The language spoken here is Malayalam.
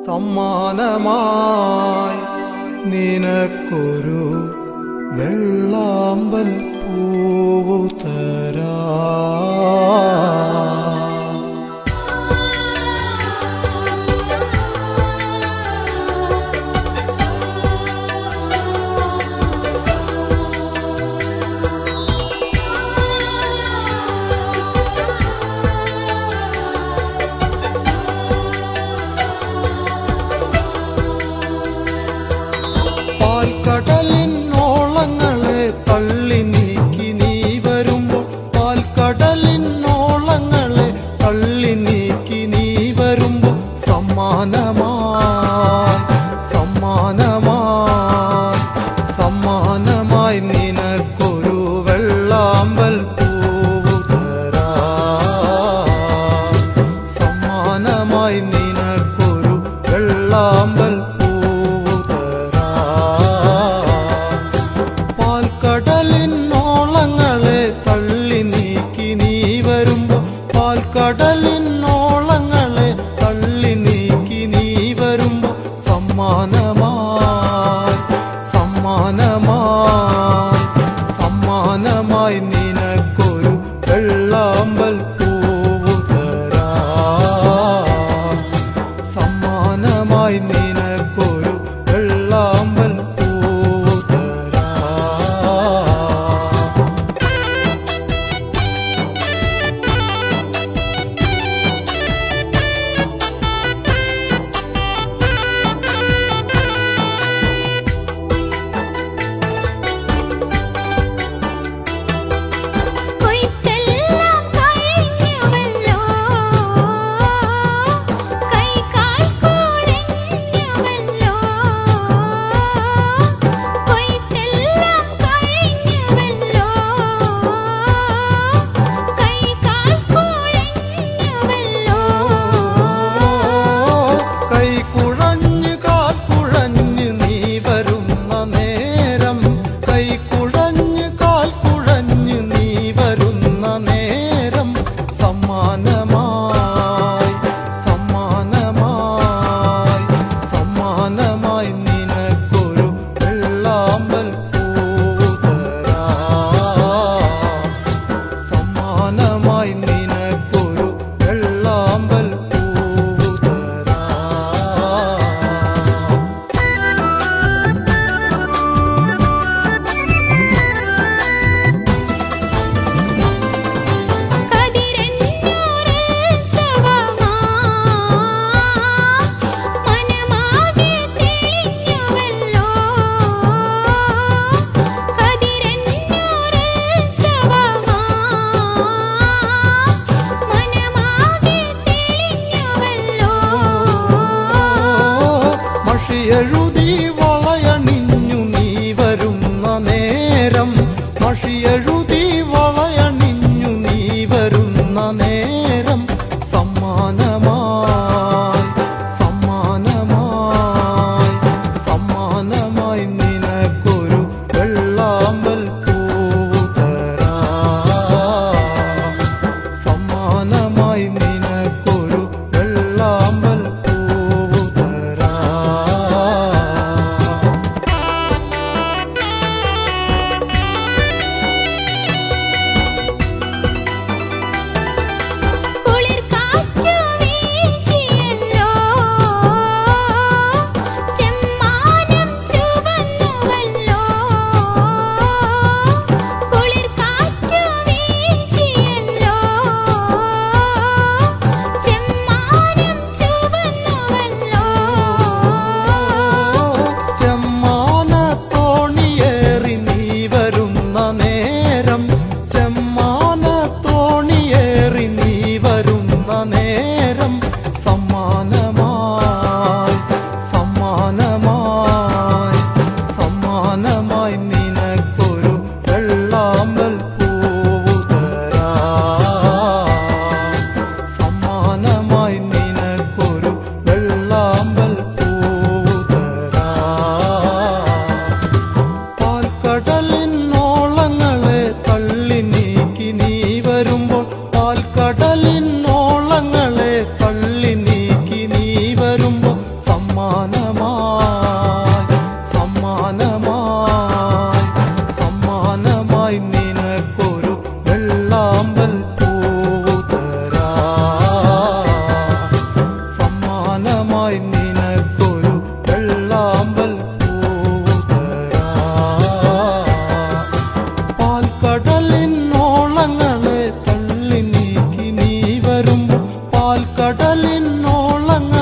സമ്മാനമായി നിനക്കൊരു വെള്ളാമ്പൽ പൂവു തരാ. പാൽക്കടലിനോളങ്ങളെ തള്ളി നീക്കി നീ വരുമ്പോൾ, പാൽക്കടലിനോളങ്ങളെ തള്ളി നീക്കി നീ വരുമ്പോൾ, സമ്മാനമായി സമ്മാനമായി സമ്മാനമായി നിനക്കൊരു വെള്ളാമ്പൽ പൂവു തരാ. സമ്മാനമായി നിനക്കൊരു വെള്ളാമ്പൽ പാൽക്കടലിനോളങ്ങളെ തള്ളി നീക്കി നീ വരുമ്പോൾ, പാൽക്കടലിനോളങ്ങളെ തള്ളി നീക്കി നീ വരുമ്പോൾ, സമ്മാനമായി സമ്മാനമായി സമ്മാനമായി നിനക്കൊരു വെള്ളാമ്പൽ പൂവു തരാ. സമ്മാനമായി നിനക്കൊരു വെള്ളാമ്പൽ മഷിയെഴുതി വളയണിഞ്ഞു നീ വരുന്ന നേരം, മഷിയെഴുതി വളയണിഞ്ഞു നീ വരുന്ന നേരം, സമ്മാനമായി സമ്മാനമായി സമ്മാനമായി നിനക്കൊരു വെള്ളാമ്പൽ പൂവു തരാ. സമ്മാനമായി നിനക്കൊരു വെള്ളാമ്പൽ കുളിർ കാറ്റു കടലിനോളങ്ങൾ